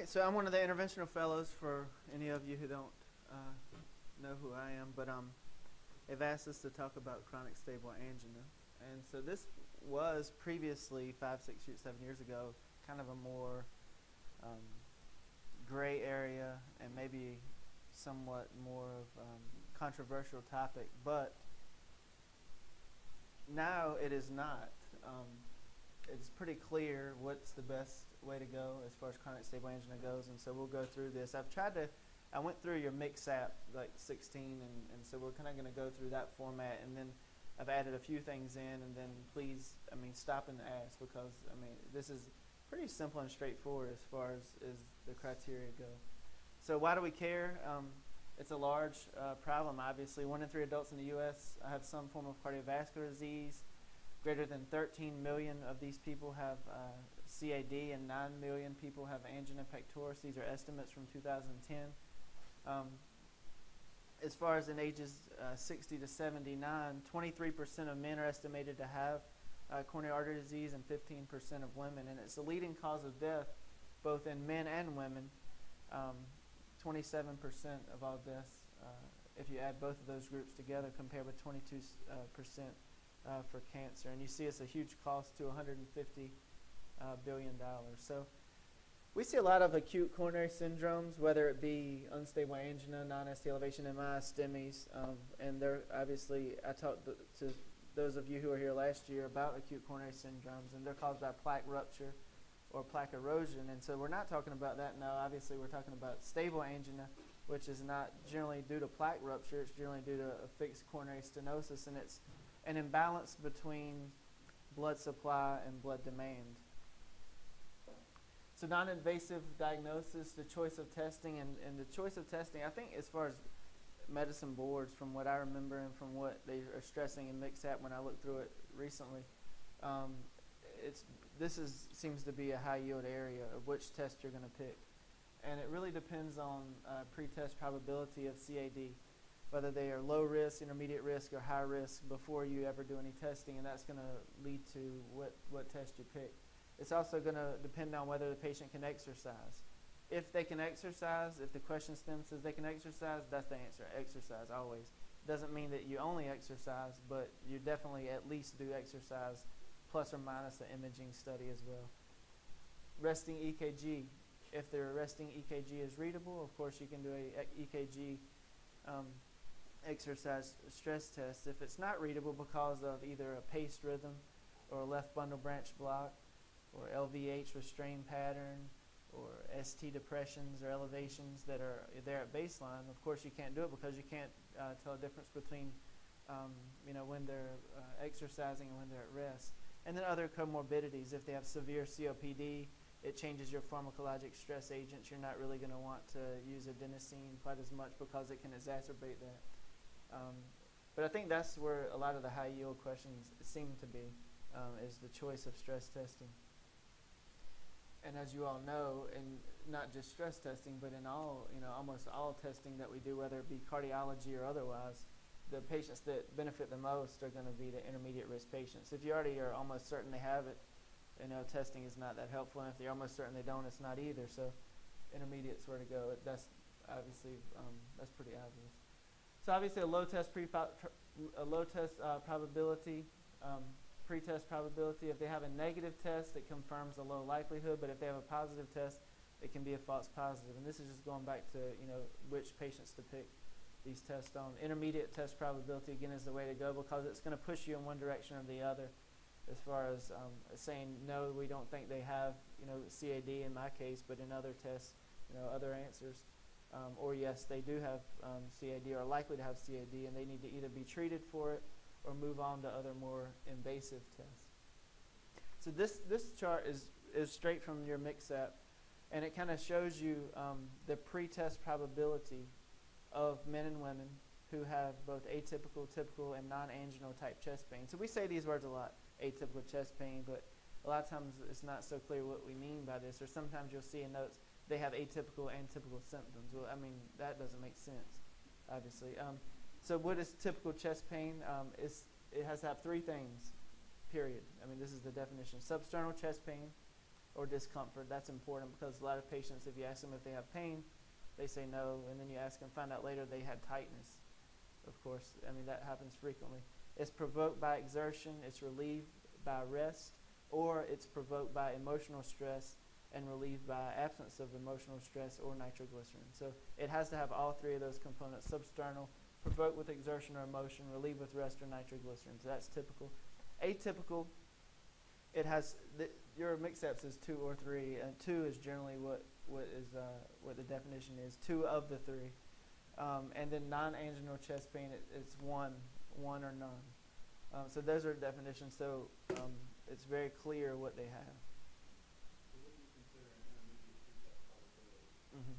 right, so I'm one of the interventional fellows for any of you who don't know who I am, but they've asked us to talk about chronic stable angina. And so this was previously 5, 6, 7 years ago kind of a more gray area and maybe somewhat more of controversial topic, but now it is not. It's pretty clear what's the best way to go as far as chronic stable angina goes, and so we'll go through this. I went through your mix app like 16, and so we're kind of going to go through that format, and then I've added a few things in, and then please, stop and ask, because, this is pretty simple and straightforward as far as the criteria go. So why do we care? It's a large problem, obviously. 1 in 3 adults in the U.S. have some form of cardiovascular disease. Greater than 13 million of these people have CAD, and 9 million people have angina pectoris. These are estimates from 2010. As far as in ages 60 to 79, 23% of men are estimated to have coronary artery disease, and 15% of women. And it's the leading cause of death both in men and women. 27% of all deaths, if you add both of those groups together, compared with 22% for cancer. And you see it's a huge cost to $150 billion. So we see a lot of acute coronary syndromes, whether it be unstable angina, non-ST elevation, MI, STEMIs, and they're obviously, I talked to those of you who were here last year about acute coronary syndromes, and they're caused by plaque rupture or plaque erosion. And so we're not talking about that now. Obviously, we're talking about stable angina, which is not generally due to plaque rupture. It's generally due to a fixed coronary stenosis, and it's an imbalance between blood supply and blood demand. So non-invasive diagnosis, the choice of testing, and the choice of testing, I think as far as medicine boards, from what I remember and from what they are stressing in MixApp when I looked through it recently, seems to be a high yield area of which test you're going to pick. And it really depends on pre-test probability of CAD, whether they are low risk, intermediate risk, or high risk before you ever do any testing, and that's going to lead to what test you pick. It's also going to depend on whether the patient can exercise. If they can exercise, if the question stem says they can exercise, that's the answer, exercise always. Doesn't mean that you only exercise, but you definitely at least do exercise, plus or minus an imaging study as well. Resting EKG. If their resting EKG is readable, of course you can do a EKG exercise stress test. If it's not readable because of either a paced rhythm or a left bundle branch block, or LVH restrained pattern, or ST depressions or elevations that are there at baseline, of course you can't do it because you can't tell a difference between when they're exercising and when they're at rest. And then other comorbidities. If they have severe COPD, it changes your pharmacologic stress agents. You're not really going to want to use adenosine quite as much because it can exacerbate that. But I think that's where a lot of the high yield questions seem to be, is the choice of stress testing. And as you all know, and not just stress testing, but in all, almost all testing that we do, whether it be cardiology or otherwise, the patients that benefit the most are going to be the intermediate risk patients. If you already are almost certain they have it, testing is not that helpful. And if you're almost certain they don't, it's not either. So intermediate's where to go. That's obviously, that's pretty obvious. So obviously a low test probability, pre-test probability. If they have a negative test, it confirms a low likelihood, but if they have a positive test, it can be a false positive. And this is just going back to which patients to pick these tests on. Intermediate test probability, again, is the way to go because it's going to push you in one direction or the other as far as saying, no, we don't think they have CAD in my case, but in other tests, other answers. Or yes, they do have CAD or are likely to have CAD, and they need to either be treated for it or move on to other more invasive tests. So this chart is straight from your MixApp, and it kind of shows you the pre-test probability of men and women who have both atypical, typical, and non-anginal type chest pain. So we say these words a lot, atypical chest pain, but a lot of times it's not so clear what we mean by this, or sometimes you'll see in notes they have atypical and typical symptoms. Well, that doesn't make sense, obviously. So what is typical chest pain? It has to have 3 things, period. This is the definition. Substernal chest pain, or discomfort. That's important because a lot of patients, if you ask them if they have pain, they say no, and then you ask them, find out later they had tightness. Of course, I mean, that happens frequently. It's provoked by exertion, it's relieved by rest, or it's provoked by emotional stress and relieved by absence of emotional stress or nitroglycerin. So it has to have all three of those components: substernal, provoked with exertion or emotion, relieved with rest or nitroglycerin. So that's typical. Atypical, it has your mix-ups is 2 or 3, and 2 is generally what the definition is. 2 of the 3, and then non-anginal chest pain, it's 1 or none. So those are definitions. So it's very clear what they have. So what do you consider an intermediate pretest probability? Mm-hmm.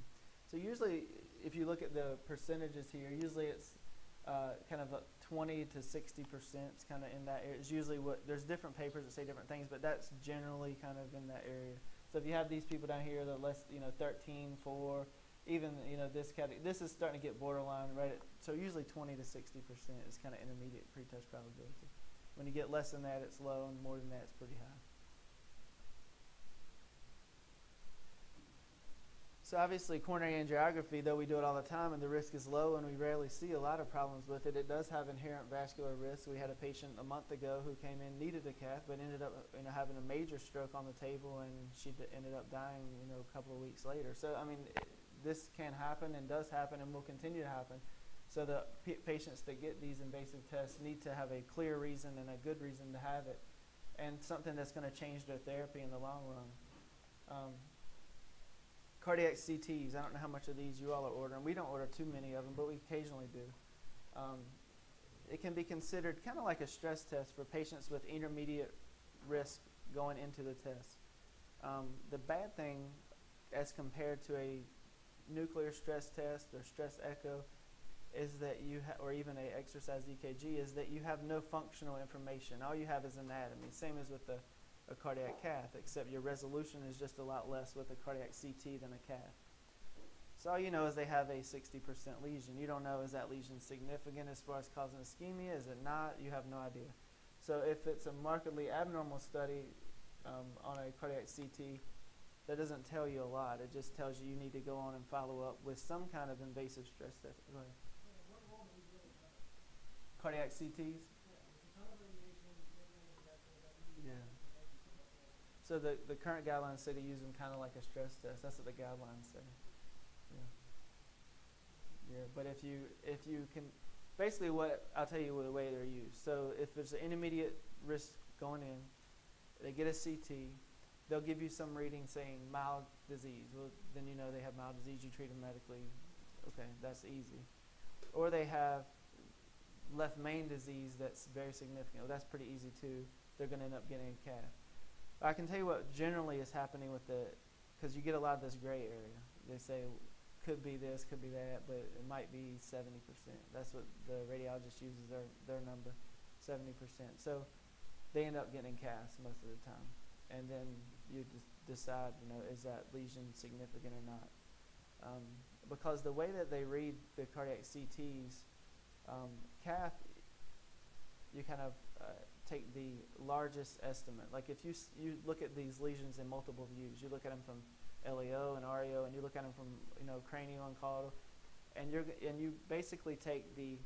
So usually, if you look at the percentages here, usually it's kind of 20 to 60%. It's kind of in that area. It's usually there's different papers that say different things, but that's generally kind of in that area. So if you have these people down here that less, 13, 4, even this category, this is starting to get borderline, right? So usually 20 to 60% is kind of intermediate pretest probability. When you get less than that, it's low, and more than that, it's pretty high. So obviously coronary angiography, though we do it all the time and the risk is low and we rarely see a lot of problems with it, it does have inherent vascular risk. We had a patient a month ago who came in, needed a cath, but ended up having a major stroke on the table, and she ended up dying a couple of weeks later. So I mean, this can happen and does happen and will continue to happen. So the patients that get these invasive tests need to have a clear reason and a good reason to have it, and something that's going to change their therapy in the long run. Cardiac CTs, I don't know how much of these you all are ordering. We don't order too many of them, but we occasionally do. It can be considered kind of like a stress test for patients with intermediate risk going into the test. The bad thing, as compared to a nuclear stress test or stress echo, is that or even a exercise EKG, is that you have no functional information. All you have is anatomy. Same as with a cardiac cath, except your resolution is just a lot less with a cardiac CT than a cath. So all you know is they have a 60% lesion. You don't know, is that lesion significant as far as causing ischemia? Is it not? You have no idea. So if it's a markedly abnormal study on a cardiac CT, that doesn't tell you a lot. It just tells you need to go on and follow up with some kind of invasive stress test. Go ahead. What role do these really have? Cardiac CTs? Yeah, there's a ton of radiation, Yeah. So the current guidelines say to use them kind of like a stress test. That's what the guidelines say. Yeah, but if you can, basically what I'll tell you the way they're used. So if there's an intermediate risk going in, they get a CT, they'll give you some reading saying mild disease. Well, then you know they have mild disease. You treat them medically. Okay, that's easy. Or they have left main disease that's very significant. Well, that's pretty easy too. They're going to end up getting a cath. I can tell you what generally is happening with because you get a lot of this gray area. They say could be this, could be that, but it might be 70%. That's what the radiologist uses their number, 70%. So they end up getting caths most of the time, and then you just decide, is that lesion significant or not? Because the way that they read the cardiac CTs, cath, you kind of take the largest estimate. Like if you look at these lesions in multiple views, you look at them from LEO and REO, and you look at them from cranial and caudal, and you basically take the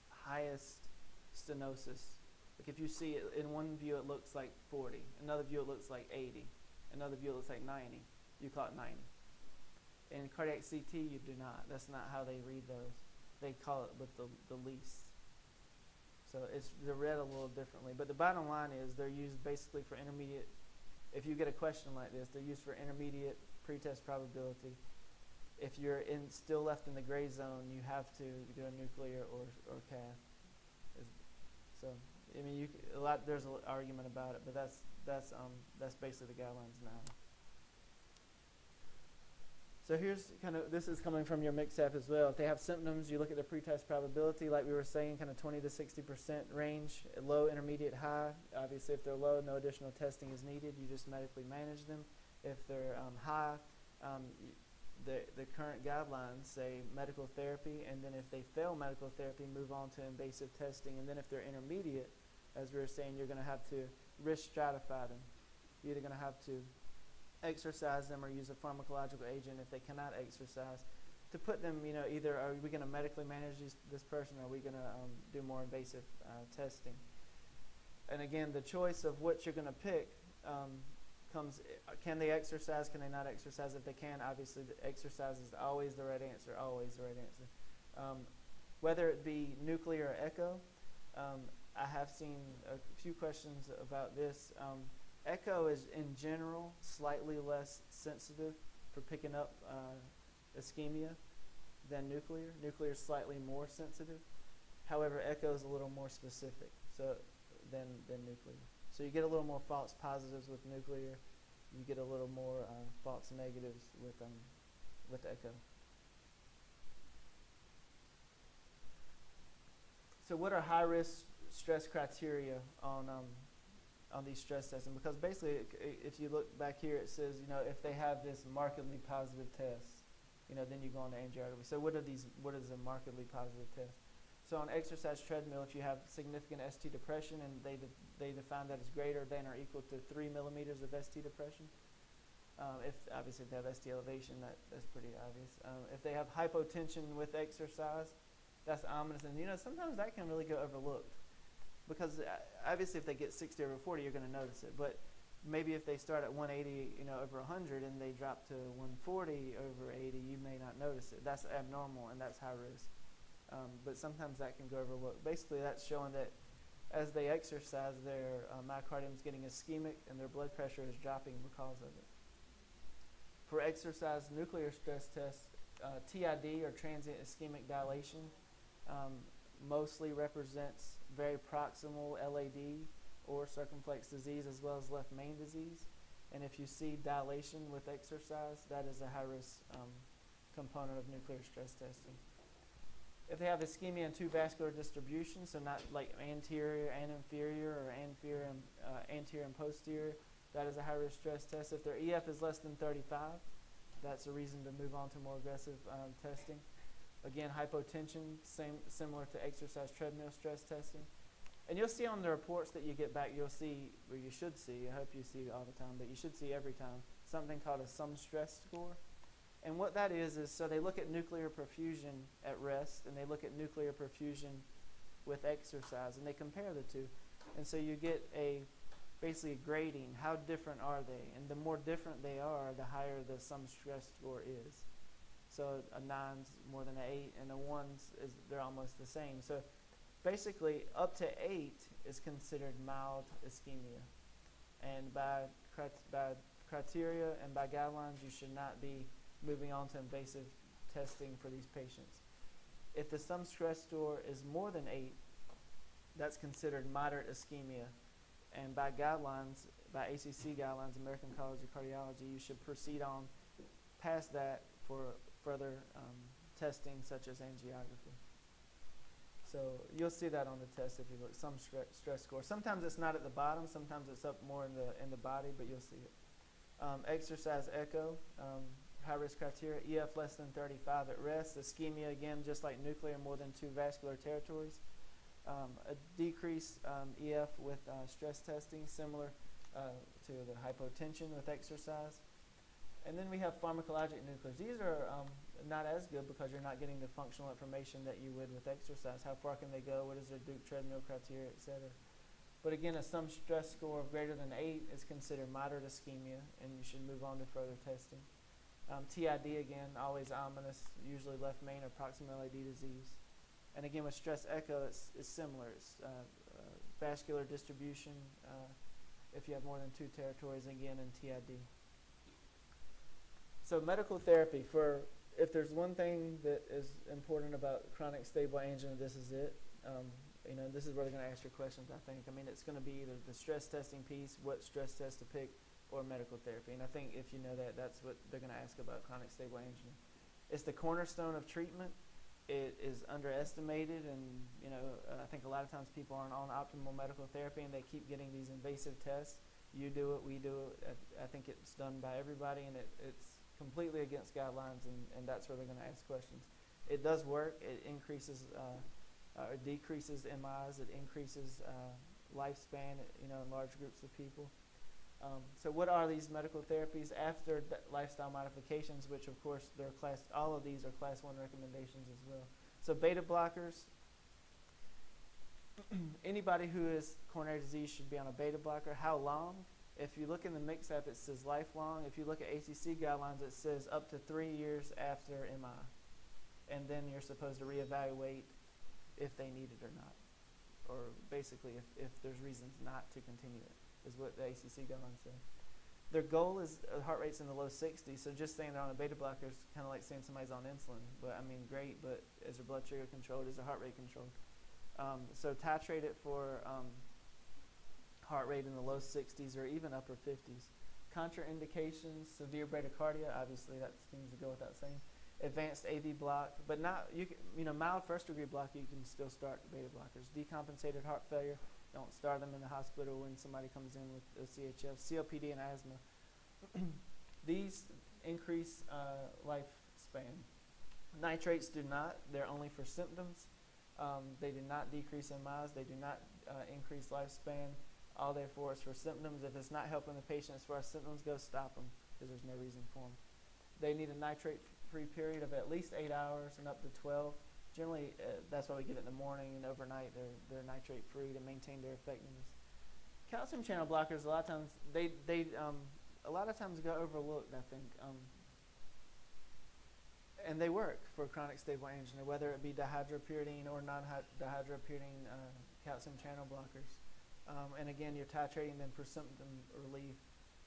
highest stenosis. Like if you see it in one view, it looks like 40. Another view, it looks like 80. Another view, it looks like 90. You call it 90. In cardiac CT, you do not. That's not how they read those. They call it with the least. So they're read a little differently. But the bottom line is they're used basically for intermediate. If you get a question like this, they're used for intermediate pretest probability. If you're still left in the gray zone, you have to do a nuclear or cath. So I mean, there's an argument about it, but that's basically the guidelines now. So here's this is coming from your mix-up as well. If they have symptoms, you look at the pretest probability, like we were saying, kind of 20 to 60% range, low, intermediate, high. Obviously, if they're low, no additional testing is needed. You just medically manage them. If they're high, the current guidelines say medical therapy, and then if they fail medical therapy, move on to invasive testing. And then if they're intermediate, as we were saying, you're going to have to risk stratify them. You're either going to have to exercise them or use a pharmacological agent if they cannot exercise, to put them, either are we going to medically manage this person, or are we going to do more invasive testing? And again, the choice of what you're going to pick comes, can they exercise, can they not exercise? If they can, obviously the exercise is always the right answer, always the right answer. Whether it be nuclear or echo, I have seen a few questions about this. Echo is, in general, slightly less sensitive for picking up ischemia than nuclear. Nuclear is slightly more sensitive. However, echo is a little more specific than nuclear. So you get a little more false positives with nuclear. You get a little more false negatives with echo. So what are high-risk stress criteria on these stress testing? Because basically, if you look back here, it says, if they have this markedly positive test, then you go on to angiography. So what is a markedly positive test? So on exercise treadmill, if you have significant ST depression, and they define that as greater than or equal to 3 millimeters of ST depression. Obviously if they have ST elevation, that's pretty obvious. If they have hypotension with exercise, that's ominous. And sometimes that can really go overlooked, because obviously if they get 60 over 40, you're going to notice it. But maybe if they start at 180, over 100, and they drop to 140 over 80, you may not notice it. That's abnormal, and that's high risk. But sometimes that can go overlooked. Basically, that's showing that as they exercise, their myocardium is getting ischemic and their blood pressure is dropping because of it. For exercise nuclear stress tests, TID, or transient ischemic dilation, mostly represents very proximal LAD or circumflex disease, as well as left main disease. And if you see dilation with exercise, that is a high-risk component of nuclear stress testing. If they have ischemia and two vascular distributions, so not like anterior and inferior, or anterior and posterior, that is a high-risk stress test. If their EF is less than 35, that's a reason to move on to more aggressive testing. Again, hypotension, similar to exercise treadmill stress testing. And you'll see on the reports that you get back, you'll see, or you should see, I hope you see all the time, but you should see every time, something called a sum stress score. And what that is so they look at nuclear perfusion at rest, and they look at nuclear perfusion with exercise, and they compare the two. And so you get basically a grading. How different are they? And the more different they are, the higher the sum stress score is. So a 9's more than an 8, and a 1's they're almost the same. So basically, up to 8 is considered mild ischemia. And by criteria and by guidelines, you should not be moving on to invasive testing for these patients. If the sum stress score is more than 8, that's considered moderate ischemia. And by guidelines, by ACC guidelines, American College of Cardiology, you should proceed on past that for further testing, such as angiography. So you'll see that on the test if you look, some stress score. Sometimes it's not at the bottom, sometimes it's up more in the body, but you'll see it. Exercise echo, high-risk criteria, EF less than 35 at rest. Ischemia, again, just like nuclear, more than 2 vascular territories. A decreased EF with stress testing, similar to the hypotension with exercise. And then we have pharmacologic nuclears. These are not as good because you're not getting the functional information that you would with exercise. How far can they go? What is their Duke treadmill criteria, et cetera. But again, a sum stress score of greater than 8 is considered moderate ischemia, and you should move on to further testing. TID, again, always ominous, usually left main or proximal LAD disease. And again, with stress echo, it's similar. It's vascular distribution, if you have more than 2 territories, again, and TID. So medical therapy, if there's one thing that is important about chronic stable angina, this is it. This is where they're going to ask your questions, I think. I mean, it's going to be either the stress testing piece, what stress test to pick, or medical therapy. And I think if you know that, that's what they're going to ask about chronic stable angina. It's the cornerstone of treatment. It is underestimated, and I think a lot of times people aren't on optimal medical therapy, and they keep getting these invasive tests. You do it, we do it. I think it's done by everybody, and it's completely against guidelines, and that's where they're going to ask questions. It does work. It increases or decreases MIs. It increases lifespan, in large groups of people. So what are these medical therapies after lifestyle modifications, which of course all of these are class 1 recommendations as well. So beta blockers, anybody who has coronary disease should be on a beta blocker. How long? If you look in the MIX app, it says lifelong. If you look at ACC guidelines, it says up to 3 years after MI. And then you're supposed to reevaluate if they need it or not. Or basically if there's reasons not to continue it, is what the ACC guidelines say. Their goal is heart rates in the low 60s, so just saying they're on a beta blocker is kind of like saying somebody's on insulin. But I mean, great, but is their blood sugar controlled? Is their heart rate controlled? So titrate it for heart rate in the low 60s or even upper 50s. Contraindications, severe bradycardia, obviously that seems to go without saying. Advanced AV block, but not, mild first degree block, you can still start beta blockers. Decompensated heart failure, don't start them in the hospital when somebody comes in with CHF. COPD and asthma. These increase lifespan. Nitrates do not, they're only for symptoms. They do not decrease MIs, they do not increase lifespan. All therefore is for symptoms. If it's not helping the patient as far as symptoms go, stop them because there's no reason for them. They need a nitrate-free period of at least 8 hours and up to 12. Generally, that's why we give it in the morning and overnight. They're nitrate-free to maintain their effectiveness. Calcium channel blockers, a lot of times a lot of times go overlooked, I think. And they work for chronic stable angina, whether it be dihydropyridine or non-dihydropyridine calcium channel blockers. And again, you're titrating them for symptom relief,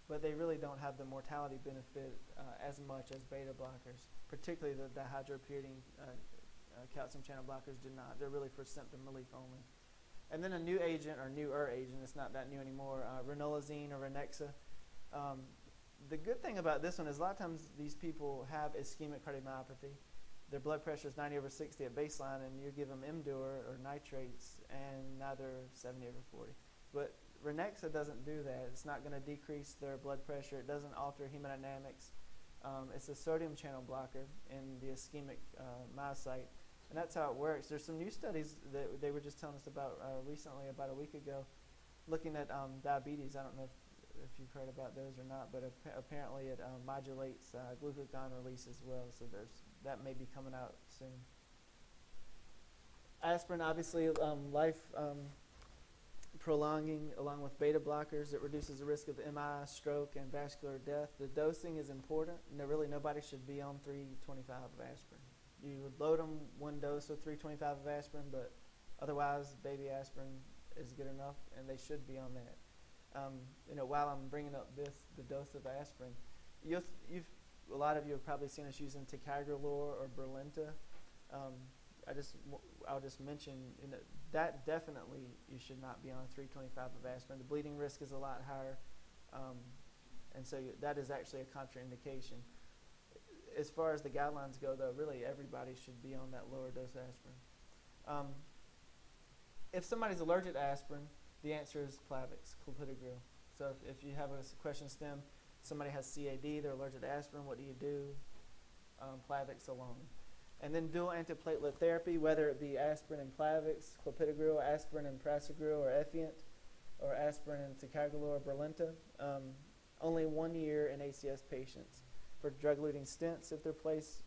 but they really don't have the mortality benefit as much as beta blockers, particularly the dihydropyridine calcium channel blockers do not. They're really for symptom relief only. And then a new agent, or newer agent, it's not that new anymore, ranolazine or Ranexa. The good thing about this one is a lot of times these people have ischemic cardiomyopathy. Their blood pressure is 90/60 at baseline, and you give them Imdur or nitrates, and now they're 70/40. But Ranexa doesn't do that. It's not going to decrease their blood pressure. It doesn't alter hemodynamics. It's a sodium channel blocker in the ischemic myocyte, and that's how it works. There's some new studies that they were just telling us about recently, about a week ago, looking at diabetes. I don't know if you've heard about those or not, but apparently it modulates glucagon release as well, so that may be coming out soon. Aspirin, obviously, life prolonging, along with beta blockers. It reduces the risk of MI, stroke, and vascular death. The dosing is important. Really, nobody should be on 325 of aspirin. You would load them one dose of 325 of aspirin, but otherwise, baby aspirin is good enough, and they should be on that. While I'm bringing up the dose of aspirin, a lot of you have probably seen us using ticagrelor or Brilinta. I'll just mention that definitely you should not be on 325 of aspirin. The bleeding risk is a lot higher, and so that is actually a contraindication. As far as the guidelines go, though, really everybody should be on that lower dose aspirin. If somebody's allergic to aspirin, the answer is Plavix, clopidogrel. So if you have a question stem, somebody has CAD, they're allergic to aspirin, what do you do? Plavix alone. And then dual antiplatelet therapy, whether it be aspirin and Plavix, clopidogrel, aspirin and prasugrel or Effient, or aspirin and ticagrelor or Brilinta, only 1 year in ACS patients. For drug-eluting stents, if they're placed,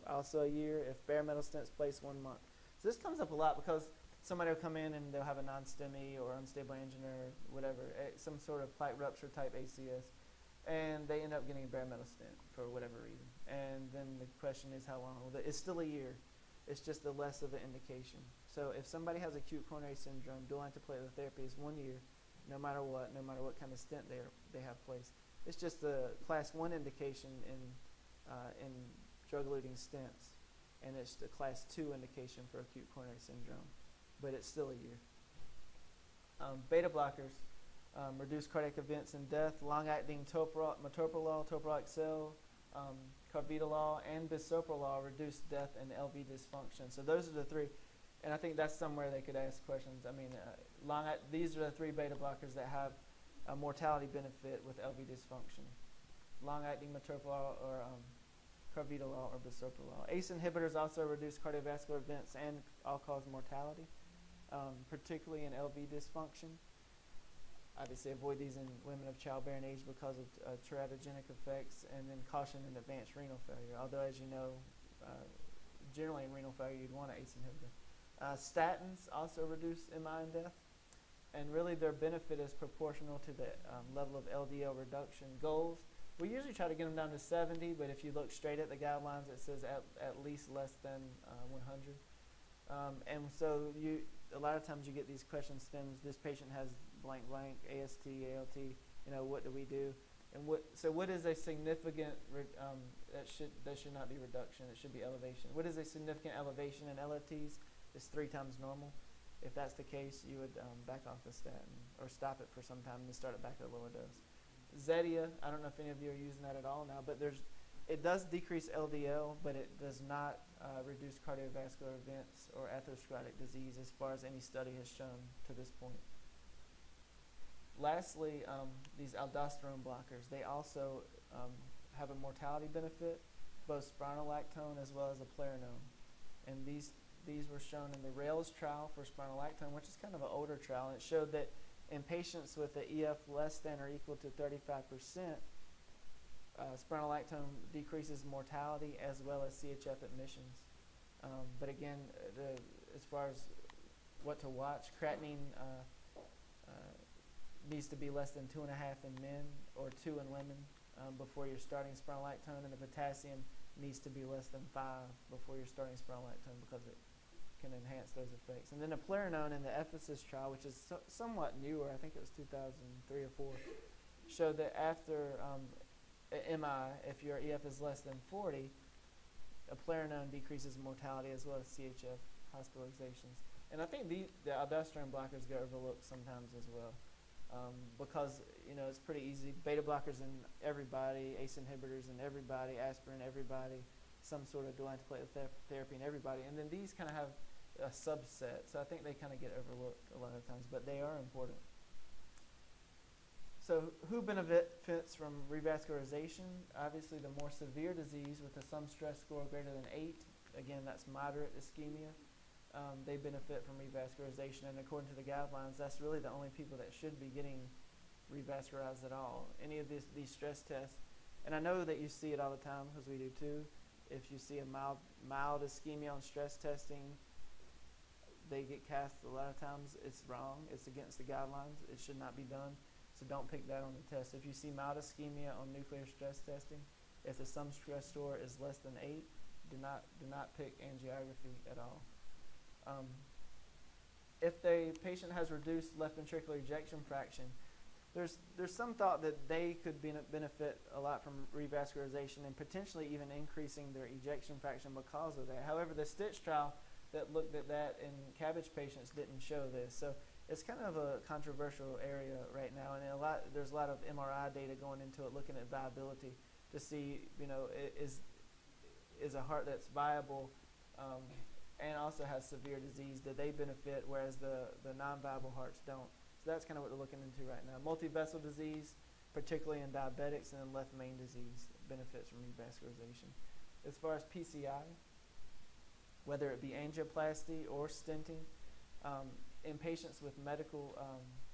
also a year. If bare metal stents, placed 1 month. So this comes up a lot because somebody will come in and they'll have a non-STEMI or unstable angina or whatever, some sort of plaque rupture type ACS, and they end up getting a bare metal stent for whatever reason. And then the question is how long? Well, it's still a year. It's just a less of an indication. So if somebody has acute coronary syndrome, dual antiplatelet therapy is 1 year, no matter what kind of stent they have placed. It's just a class 1 indication in drug-eluting stents, and it's a class 2 indication for acute coronary syndrome. But it's still a year. Beta blockers reduce cardiac events and death. Long-acting metoprolol, Toprol XL, carvedilol, and bisoprolol reduce death and LV dysfunction. So those are the three. And I think that's somewhere they could ask questions. I mean, these are the 3 beta blockers that have a mortality benefit with LV dysfunction. Long-acting metoprolol or carvedilol or bisoprolol. ACE inhibitors also reduce cardiovascular events and all-cause mortality, particularly in LV dysfunction. obviously avoid these in women of childbearing age because of teratogenic effects, and then caution in advanced renal failure. Although, as you know, generally in renal failure, you'd want an ACE inhibitor. Statins also reduce MI and death, and really their benefit is proportional to the level of LDL reduction goals. We usually try to get them down to 70, but if you look straight at the guidelines, it says at least less than 100. And so a lot of times you get these question stems, this patient has blank blank, AST, ALT, what do we do? And what is a significant, that should not be reduction, it should be elevation. What is a significant elevation in LFTs? It's 3 times normal. If that's the case, you would back off the statin or stop it for some time and then start it back at a lower dose. Zetia, I don't know if any of you are using that at all now, but it does decrease LDL, but it does not reduce cardiovascular events or atherosclerotic disease as far as any study has shown to this point. Lastly, these aldosterone blockers, they also have a mortality benefit, both spironolactone as well as eplerenone. And these were shown in the RAILS trial for spironolactone, which is kind of an older trial, and it showed that in patients with an EF less than or equal to 35%, spironolactone decreases mortality as well as CHF admissions. But again, as far as what to watch, creatinine needs to be less than 2.5 in men or 2 in women before you're starting spironolactone, and the potassium needs to be less than 5 before you're starting spironolactone because it can enhance those effects. And then eplerenone in the Ephesus trial, which is somewhat newer, I think it was 2003 or 4, showed that after MI, if your EF is less than 40, eplerenone decreases mortality as well as CHF hospitalizations. And I think the aldosterone blockers get overlooked sometimes as well because it's pretty easy. Beta blockers in everybody, ACE inhibitors in everybody, aspirin everybody, some sort of dual antiplatelet therapy in everybody, and then these kind of have a subset. So I think they kind of get overlooked a lot of times, but they are important. So who benefits from revascularization? Obviously, the more severe disease with a sum stress score greater than 8, again, that's moderate ischemia, they benefit from revascularization. And according to the guidelines, that's really the only people that should be getting revascularized at all. Any of these stress tests, and I know that you see it all the time because we do too. If you see a mild ischemia on stress testing, they get cast a lot of times. It's wrong. It's against the guidelines. It should not be done. So don't pick that on the test. If you see mild ischemia on nuclear stress testing, if the sum stress score is less than 8, do not pick angiography at all. If the patient has reduced left ventricular ejection fraction, there's some thought that they could benefit a lot from revascularization and potentially even increasing their ejection fraction because of that. However, the Stitch trial that looked at that in CABG patients didn't show this. So it's kind of a controversial area right now, and there's a lot of MRI data going into it, looking at viability to see, is a heart that's viable and also has severe disease, do they benefit, whereas the non-viable hearts don't. So that's kind of what we're looking into right now. Multivessel disease, particularly in diabetics, and then left main disease benefits from revascularization. As far as PCI, whether it be angioplasty or stenting, in patients with medical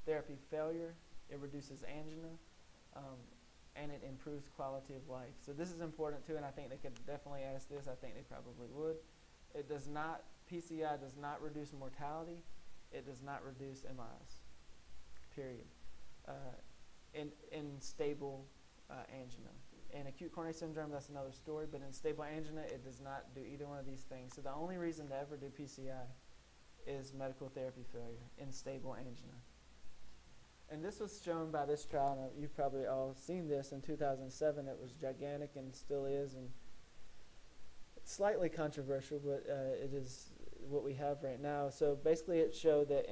therapy failure, it reduces angina and it improves quality of life. So this is important too, and I think they could definitely ask this. I think they probably would. PCI does not reduce mortality. It does not reduce MIs, period. In stable angina. In acute coronary syndrome, that's another story, but in stable angina, it does not do either one of these things. So the only reason to ever do PCI is medical therapy failure in stable angina. And this was shown by this trial, and you've probably all seen this, in 2007. It was gigantic and still is, and it's slightly controversial, but it is what we have right now. So basically it showed that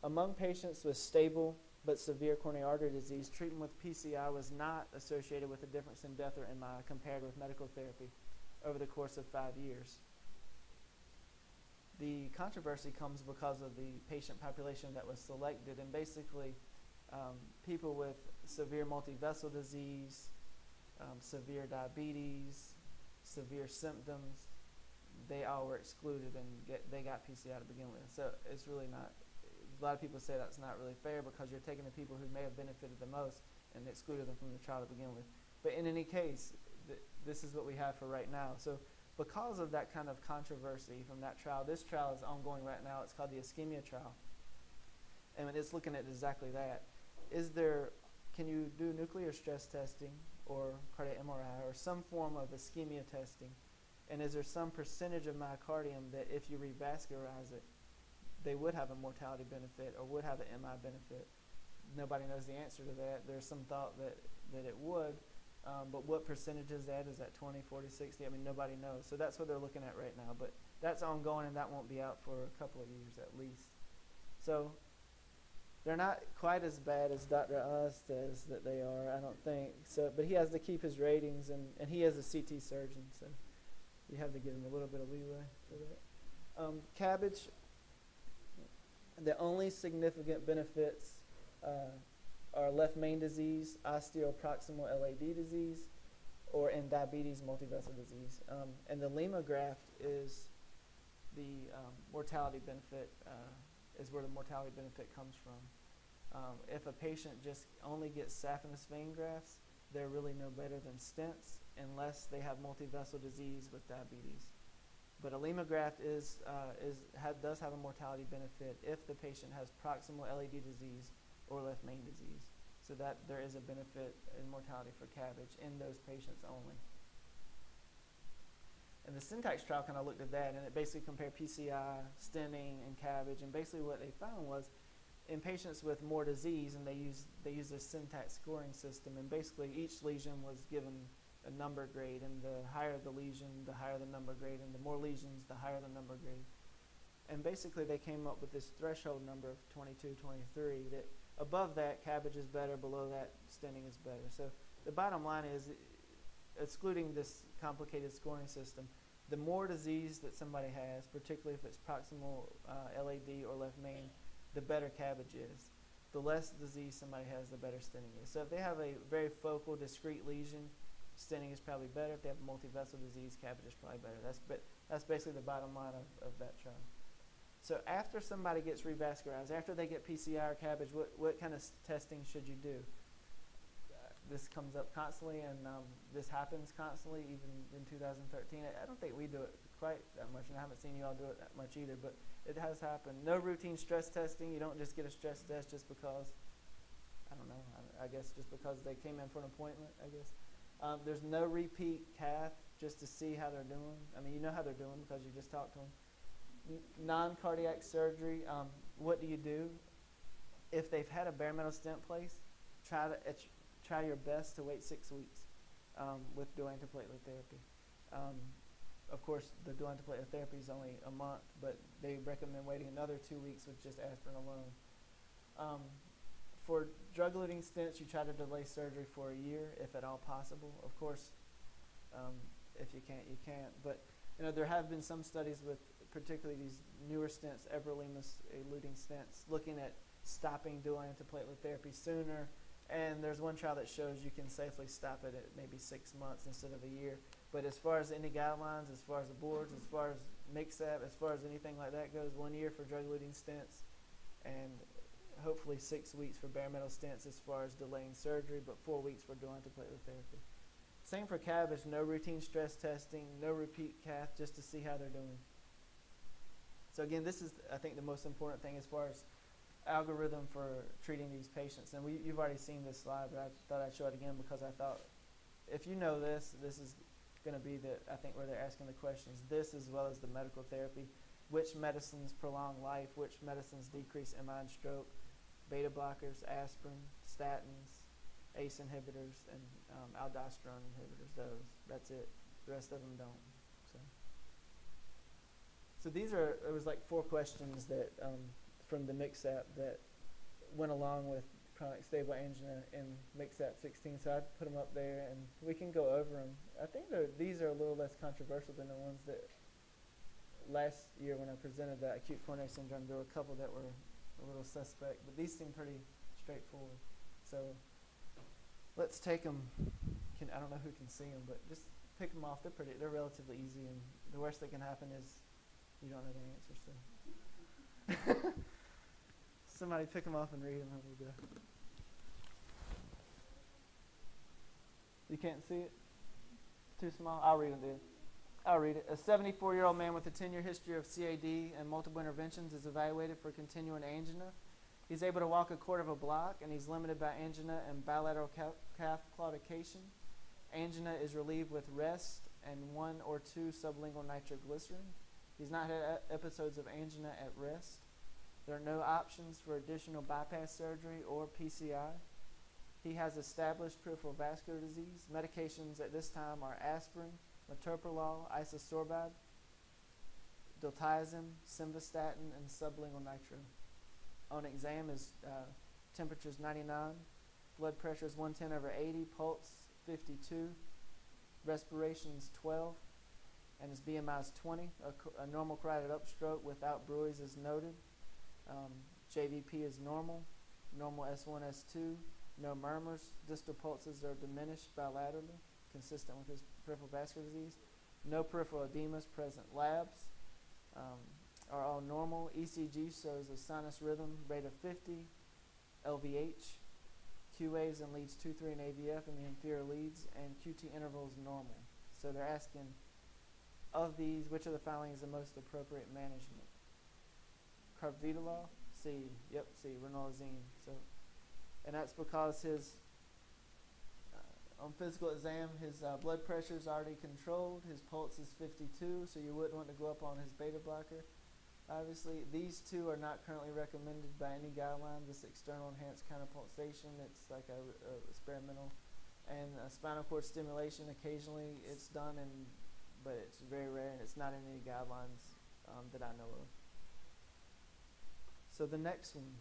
among patients with stable but severe coronary artery disease, treatment with PCI was not associated with a difference in death or MI compared with medical therapy over the course of 5 years. The controversy comes because of the patient population that was selected, and basically people with severe multivessel disease, severe diabetes, severe symptoms, they all were excluded and they got PCI to begin with. So it's really not, A lot of people say that's not really fair because you're taking the people who may have benefited the most and excluded them from the trial to begin with. But in any case, this is what we have for right now. So because of that kind of controversy from that trial, this trial is ongoing right now. It's called the ischemia trial. And it's looking at exactly that. Can you do nuclear stress testing or cardiac MRI or some form of ischemia testing? And is there some percentage of myocardium that if you revascularize it, they would have a mortality benefit or would have an MI benefit? Nobody knows the answer to that. There's some thought that it would, but what percentage is that? Is that 20, 40, 60? I mean, nobody knows. So that's what they're looking at right now. But that's ongoing, and that won't be out for a couple of years at least. So they're not quite as bad as Dr. Oz says that they are, I don't think. So, but he has to keep his ratings, and he is a CT surgeon, so you have to give him a little bit of leeway for that. CABG, the only significant benefits are left main disease, osteoproximal LAD disease, or in diabetes multivessel disease. And the Lima graft is the mortality benefit, is where the mortality benefit comes from. If a patient just only gets saphenous vein grafts, they're really no better than stents unless they have multivessel disease with diabetes. But a Lima graft does have a mortality benefit if the patient has proximal LAD disease or left main disease. So that there is a benefit in mortality for CABG in those patients only. And the Syntax trial kind of looked at that, and it basically compared PCI, stenting, and CABG. And basically what they found was in patients with more disease, and they used a Syntax scoring system, and basically each lesion was given a number grade, and the higher the lesion, the higher the number grade, and the more lesions, the higher the number grade. And basically they came up with this threshold number of 22, 23, that above that, CABG is better, below that, stenting is better. So the bottom line is, excluding this complicated scoring system, the more disease that somebody has, particularly if it's proximal LAD or left main, the better CABG is. The less disease somebody has, the better stenting is. So if they have a very focal, discrete lesion, stenting is probably better. If they have multivessel disease, CABG is probably better. That's basically the bottom line of that trial. So after somebody gets revascularized, after they get PCI or CABG, what kind of testing should you do? This comes up constantly, and this happens constantly, even in 2013. I don't think we do it quite that much, and I haven't seen you all do it that much either, but it has happened. No routine stress testing. You don't just get a stress test just because, I don't know, I guess just because they came in for an appointment, I guess. There's no repeat cath just to see how they're doing. I mean, you know how they're doing because you just talked to them. Non-cardiac surgery, what do you do? If they've had a bare metal stent placed, try your best to wait 6 weeks with dual antiplatelet therapy. Of course, the dual antiplatelet therapy is only a month, but they recommend waiting another 2 weeks with just aspirin alone. For drug-eluting stents, you try to delay surgery for a year, if at all possible. Of course, if you can't, you can't. But there have been some studies with particularly these newer stents, everolimus-eluting stents, looking at stopping dual antiplatelet therapy sooner. And there's one trial that shows you can safely stop it at maybe 6 months instead of a year. But as far as any guidelines, as far as the boards, as far as MICSAP, as far as anything like that goes, 1 year for drug-eluting stents, and hopefully 6 weeks for bare metal stents as far as delaying surgery, but 4 weeks for dual antiplatelet therapy. Same for CABG, no routine stress testing, no repeat cath, just to see how they're doing. So again, this is, I think, the most important thing as far as algorithm for treating these patients. And you've already seen this slide, but I thought I'd show it again because I thought, if you know this is going to be I think where they're asking the questions, this as well as the medical therapy. Which medicines prolong life? Which medicines decrease MI and stroke? Beta blockers, aspirin, statins, ACE inhibitors, and aldosterone inhibitors. That's it. The rest of them don't. So it was like 4 questions that from the MICSAP that went along with chronic stable angina in MICSAP 16. So I put them up there, and we can go over them. I think these are a little less controversial than the ones that last year when I presented that acute coronary syndrome, there were a couple that were a little suspect, but these seem pretty straightforward. So let's take them. I don't know who can see them, but just pick them off. They're relatively easy, and the worst that can happen is you don't know the answer. Somebody pick them up and read them. We'll go. You can't see it? It's too small? I'll read it, dude. I'll read it. A 74-year-old man with a 10-year history of CAD and multiple interventions is evaluated for continuing angina. He's able to walk a quarter of a block, and he's limited by angina and bilateral calf claudication. Angina is relieved with rest and 1 or 2 sublingual nitroglycerin. He's not had episodes of angina at rest. There are no options for additional bypass surgery or PCI. He has established peripheral vascular disease. Medications at this time are aspirin, metoprolol, isosorbide, diltiazem, simvastatin, and sublingual nitro. On exam, his temperature is 99, blood pressure is 110/80, pulse 52, respiration is 12, and his BMI is 20. A normal carotid upstroke without bruits is noted. JVP is normal S1, S2, no murmurs. Distal pulses are diminished bilaterally, consistent with his peripheral vascular disease. No peripheral edemas present. Labs are all normal. ECG shows a sinus rhythm rate of 50, LVH, QAs and leads 2, 3, and AVF in the inferior leads, and QT interval is normal. So they're asking, of these, which of the following is the most appropriate management? Carvedilol, C. Yep, C. Ranolazine. So, and that's because his on physical exam, his blood pressure is already controlled. His pulse is 52, so you wouldn't want to go up on his beta blocker. Obviously, these two are not currently recommended by any guideline. This external enhanced counterpulsation, it's like a experimental, and spinal cord stimulation. Occasionally, it's done, but it's very rare, and it's not in any guidelines that I know of. So the next one.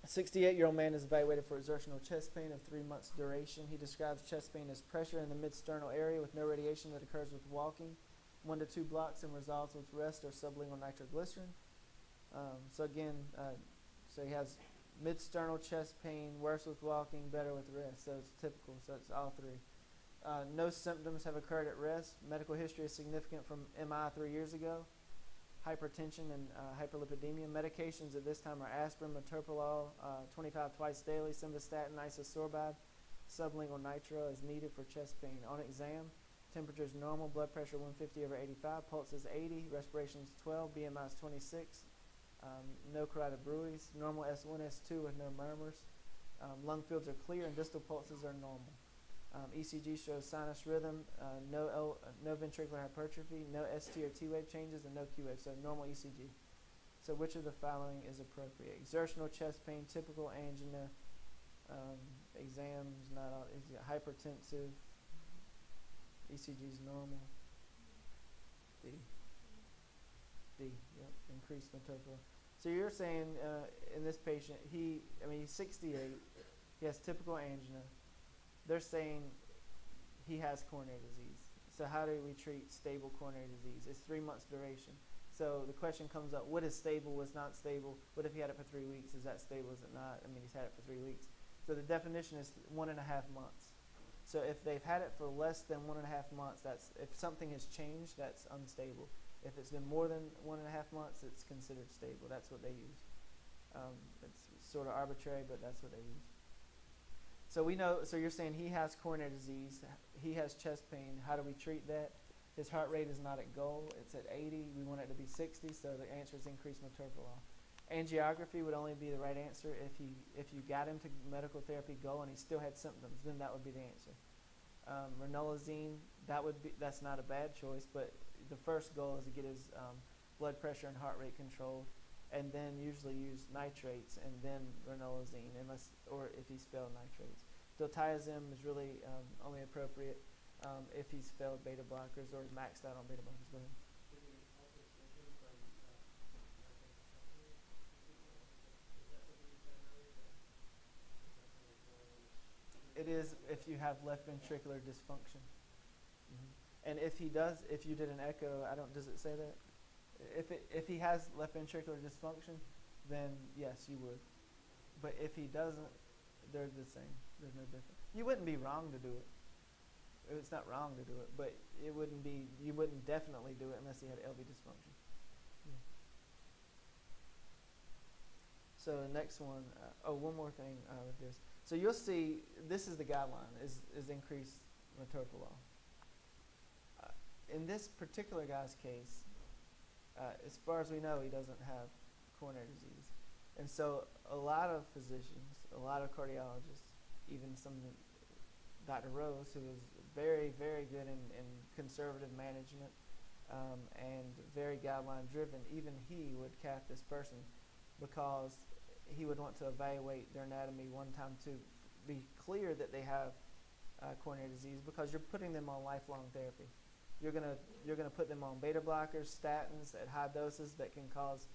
A 68-year-old man is evaluated for exertional chest pain of 3 months duration. He describes chest pain as pressure in the mid-sternal area with no radiation that occurs with walking, 1 to 2 blocks, and resolves with rest or sublingual nitroglycerin. So he has mid-sternal chest pain, worse with walking, better with rest. So it's typical. So it's all three. No symptoms have occurred at rest. Medical history is significant from MI 3 years ago. Hypertension and hyperlipidemia. Medications at this time are aspirin, metoprolol, 25 twice daily, simvastatin, isosorbide, sublingual nitro is needed for chest pain. On exam, temperature is normal, blood pressure 150/85, pulse is 80, respiration is 12, BMI is 26, no carotid bruits, normal S1, S2 with no murmurs. Lung fields are clear and distal pulses are normal. ECG shows sinus rhythm, no ventricular hypertrophy, no ST or T wave changes, and no Q wave, so normal ECG. So which of the following is appropriate? Exertional chest pain, typical angina, exams not all, hypertensive, ECG is normal. D, yep, increased metoprolol. So you're saying in this patient, he's 68, he has typical angina. They're saying he has coronary disease. So how do we treat stable coronary disease? It's 3 months duration. So the question comes up, what is stable, what's not stable? What if he had it for 3 weeks? Is that stable, is it not? He's had it for 3 weeks. So the definition is 1.5 months. So if they've had it for less than 1.5 months, if something has changed, that's unstable. If it's been more than 1.5 months, it's considered stable. That's what they use. It's sort of arbitrary, but that's what they use. So we know, so you're saying he has coronary disease, he has chest pain. How do we treat that? His heart rate is not at goal. It's at 80. We want it to be 60, so the answer is increased metoprolol. Angiography would only be the right answer if you got him to medical therapy goal and he still had symptoms, then that would be the answer. Ranolazine, that's not a bad choice, but the first goal is to get his blood pressure and heart rate controlled, and then usually use nitrates and then ranolazine, or if he's failed nitrates. Diltiazem is really only appropriate if he's failed beta blockers or is maxed out on beta blockers. Go ahead. Can you also switch him from anticonceptives? Is that something you said earlier? It is if you have left ventricular dysfunction. And if you did an echo, does it say that? If he has left ventricular dysfunction, then yes, you would. But if he doesn't, they're the same. There's no difference. You wouldn't be wrong to do it. It's not wrong to do it, but you wouldn't definitely do it unless he had LV dysfunction. So the next one, one more thing with this. So you'll see, this is the guideline, is increased metoprolol. In this particular guy's case, as far as we know, he doesn't have coronary disease. And so a lot of physicians, a lot of cardiologists, even some Dr. Rose, who is very, very good in conservative management and very guideline driven, even he would cath this person because he would want to evaluate their anatomy one time to be clear that they have coronary disease, because you're putting them on lifelong therapy. You're gonna put them on beta blockers, statins at high doses that can cause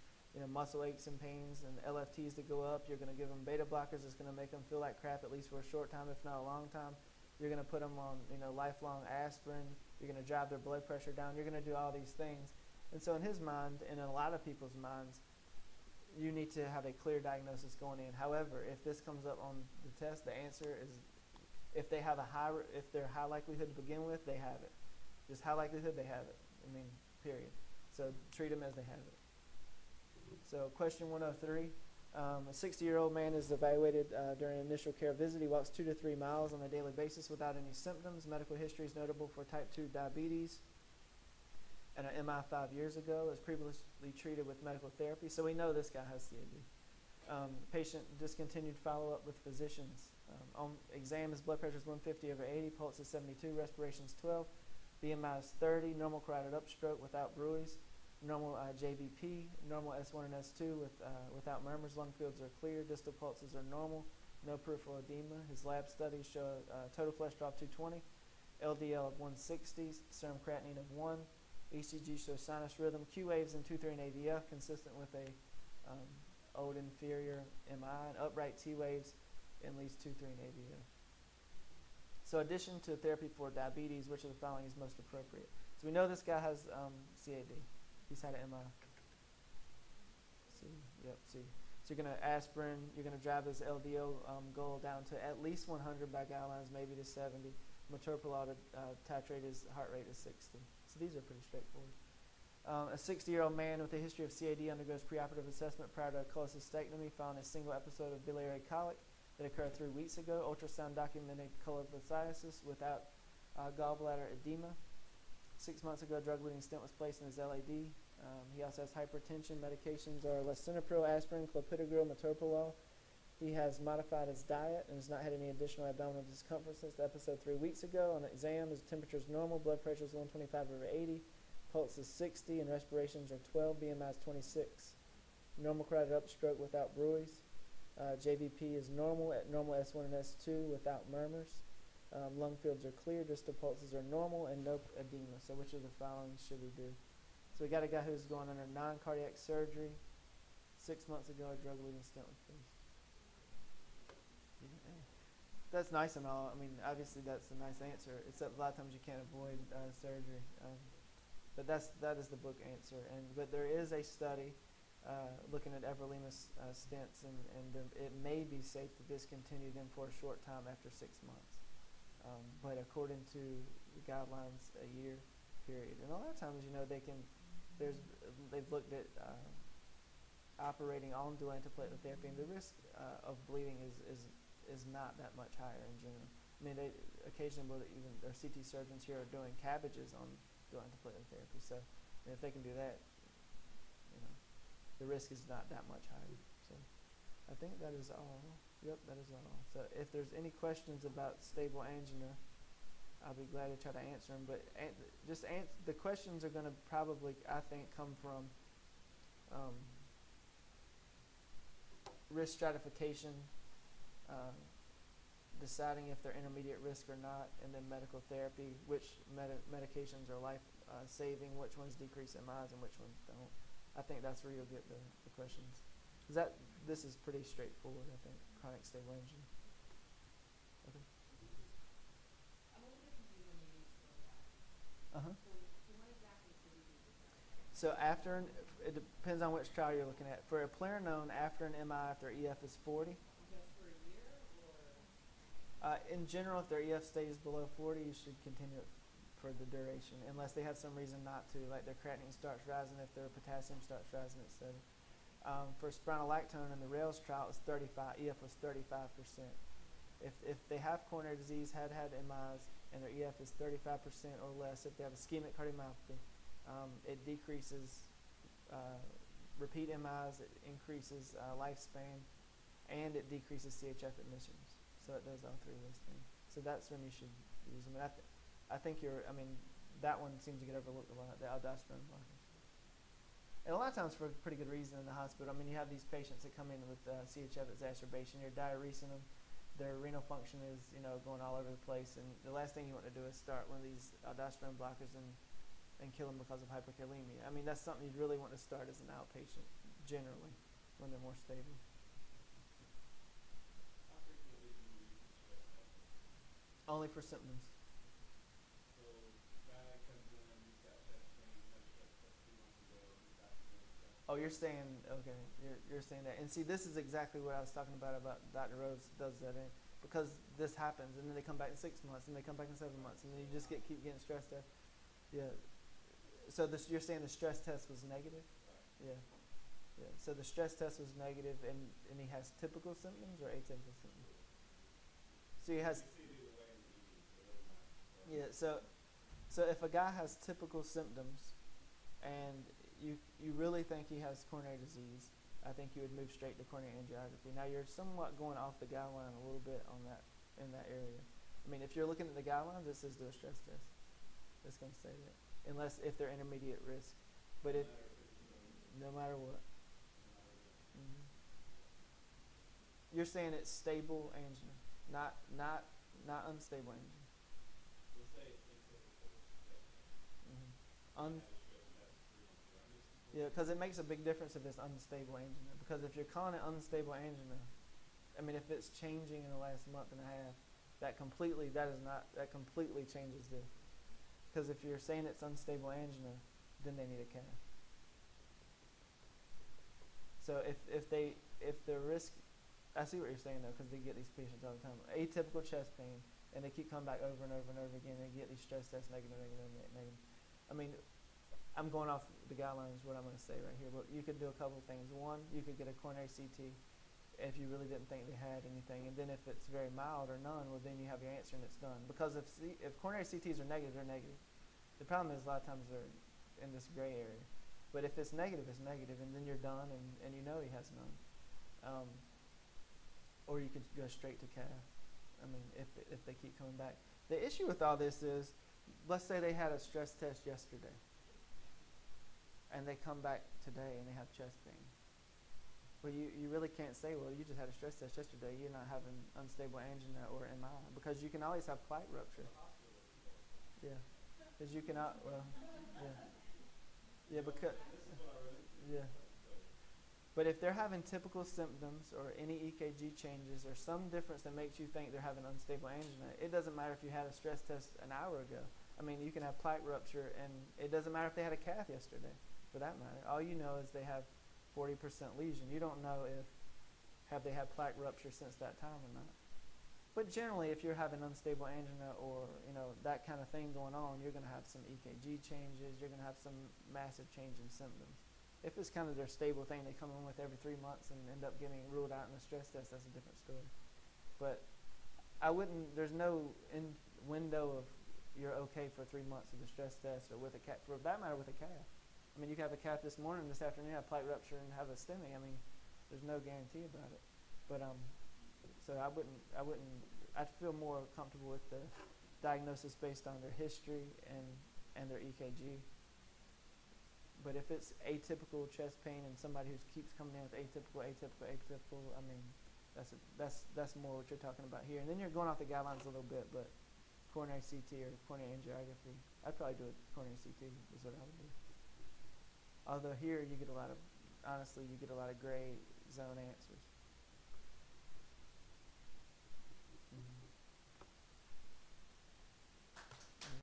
muscle aches and pains and LFTs to go up. You're going to give them beta blockers that's going to make them feel like crap at least for a short time, if not a long time. You're going to put them on lifelong aspirin. You're going to drive their blood pressure down. You're going to do all these things. And so in his mind, and in a lot of people's minds, you need to have a clear diagnosis going in. However, if this comes up on the test, the answer is if they're high likelihood to begin with, they have it. Just high likelihood, they have it. Period. So treat them as they have it. So question 103, a 60-year-old man is evaluated during an initial care visit. He walks 2 to 3 miles on a daily basis without any symptoms. Medical history is notable for type 2 diabetes and an MI 5 years ago. Was previously treated with medical therapy. So we know this guy has CAD. Patient discontinued follow-up with physicians. On exam, his blood pressure is 150/80, pulse is 72, respiration is 12, BMI is 30, normal carotid upstroke without bruise. Normal JVP, normal S1 and S2 without murmurs. Lung fields are clear. Distal pulses are normal. No peripheral edema. His lab studies show total cholesterol of 220, LDL of 160, serum creatinine of 1. ECG shows sinus rhythm. Q waves in 2-3 and AVF, consistent with a old inferior MI, and upright T waves in least 2-3 and AVF. So, addition to therapy for diabetes, which of the following is most appropriate? So we know this guy has CAD. He's had an MI. C. Yep, C. So you're going to aspirin. You're going to drive this LDL goal down to at least 100 by guidelines, maybe to 70. Metoprolol to titrate his heart rate is 60. So these are pretty straightforward. A 60-year-old man with a history of CAD undergoes preoperative assessment prior to a cholecystectomy following a single episode of biliary colic that occurred 3 weeks ago. Ultrasound documented cholelithiasis without gallbladder edema. 6 months ago, a drug-eluting stent was placed in his LAD. He also has hypertension. Medications are lisinopril, aspirin, clopidogrel, metoprolol. He has modified his diet and has not had any additional abdominal discomfort since the episode 3 weeks ago. On the exam, his temperature is normal. Blood pressure is 125/80. Pulse is 60, and respirations are 12. BMI is 26. Normal carotid upstroke without bruise. JVP is normal at normal S1 and S2 without murmurs. Lung fields are clear, distal pulses are normal, and no edema. So which of the following should we do? So we got a guy who's going under non-cardiac surgery. 6 months ago, a drug-eluting stent was placed. That's nice and all. Obviously that's a nice answer, except a lot of times you can't avoid surgery. But that is the book answer. But there is a study looking at everolimus stents, and it may be safe to discontinue them for a short time after 6 months. But according to the guidelines, a year period. And a lot of times, they've looked at operating on dual antiplatelet therapy, and the risk of bleeding is not that much higher in general. They occasionally their CT surgeons here are doing CABGs on dual antiplatelet therapy. So if they can do that, the risk is not that much higher. So I think that is all. Yep, that is all. So if there's any questions about stable angina, I'll be glad to try to answer them. But the questions are going to probably, I think, come from risk stratification, deciding if they're intermediate risk or not, and then medical therapy, which medications are life-saving, which ones decrease MIs, and which ones don't. I think that's where you'll get the questions. This is pretty straightforward, I think. Chronic stable angina. Okay. I'm a little bit confused on the use of that. Uh-huh. So when exactly should we do this? So it depends on which trial you're looking at. For a Eplerenone, after an MI, if their EF is 40. Just for a year, or? In general, if their EF stays below 40, you should continue it for the duration, unless they have some reason not to, like their creatinine starts rising, if their potassium starts rising, etc. For spironolactone in the Rails trial, it was 35. EF was 35%. If they have coronary disease, had MIs, and their EF is 35% or less, if they have ischemic cardiomyopathy, it decreases repeat MIs, it increases lifespan, and it decreases CHF admissions. So it does all three of those things. So that's when you should use them. And I think that one seems to get overlooked a lot, the aldosterone blockers. And a lot of times for a pretty good reason in the hospital. I mean, you have these patients that come in with CHF exacerbation. You're diuresing them. Their renal function is, going all over the place. And the last thing you want to do is start one of these aldosterone blockers and kill them because of hyperkalemia. I mean, that's something you'd really want to start as an outpatient, generally, when they're more stable. How frequently do you use the stress test? Only for symptoms. So, guy comes in, he's got chest pain, had a stress test 2 months ago, he's back to doing stress test. Oh, you're saying, okay, you're saying that. And see, this is exactly what I was talking about Dr. Rose does that in. Because this happens, and then they come back in 6 months, and they come back in 7 months, and then you just keep getting stress tests. Yeah. So you're saying the stress test was negative? Right. Yeah. Yeah. So the stress test was negative, and he has typical symptoms or atypical symptoms? So he has... You see it either way in the ED, so it doesn't matter. Yeah, so if a guy has typical symptoms and you really think he has coronary disease, I think you would move straight to coronary angiography. Now you're somewhat going off the guideline a little bit in that area. I mean, if you're looking at the guidelines, it says do a stress test. It's going to say that, unless if they're intermediate risk. But no matter what. Mm-hmm. You're saying it's stable angina, not unstable angina. Let's say it's atypical chest pain. Mm-hmm. Yeah, because it makes a big difference if it's unstable angina. Because if you're calling it unstable angina, I mean, if it's changing in the last month and a half, that completely changes this. Because if you're saying it's unstable angina, then they need a cath. So if the risk, I see what you're saying though, because they get these patients all the time, atypical chest pain, and they keep coming back over and over and over again. They get these stress tests negative. I mean, I'm going off the guidelines, what I'm going to say right here, but you could do a couple of things. One, you could get a coronary CT if you really didn't think they had anything, and then if it's very mild or none, well, then you have your answer and it's done. Because if coronary CTs are negative, they're negative. The problem is a lot of times they're in this gray area. But if it's negative, and then you're done, and you know he has none. Or you could go straight to cath. I mean, if they keep coming back. The issue with all this is, let's say they had a stress test yesterday, and they come back today and they have chest pain. Well, you really can't say, well, you just had a stress test yesterday, you're not having unstable angina or MI, because you can always have plaque rupture. Yeah, because you cannot, well, yeah, because, yeah. But if they're having typical symptoms or any EKG changes or some difference that makes you think they're having unstable angina, it doesn't matter if you had a stress test an hour ago. I mean, you can have plaque rupture, and it doesn't matter if they had a cath yesterday, for that matter. All you know is they have 40% lesion. You don't know have they had plaque rupture since that time or not. But generally, if you're having unstable angina or that kind of thing going on, you're going to have some EKG changes. You're going to have some massive change in symptoms. If it's kind of their stable thing they come in with every 3 months and end up getting ruled out in a stress test, that's a different story. But there's no window of you're okay for 3 months with a stress test or with a cath, for that matter with a cath. I mean, you can have a cath this morning, this afternoon, have plaque rupture and have a STEMI. I mean, there's no guarantee about it. But so I'd feel more comfortable with the diagnosis based on their history and their EKG. But if it's atypical chest pain and somebody who keeps coming in with atypical, I mean, that's more what you're talking about here. And then you're going off the guidelines a little bit, but coronary CT or coronary angiography, I'd probably do a coronary CT is what I would do. Although here you get a lot of gray zone answers.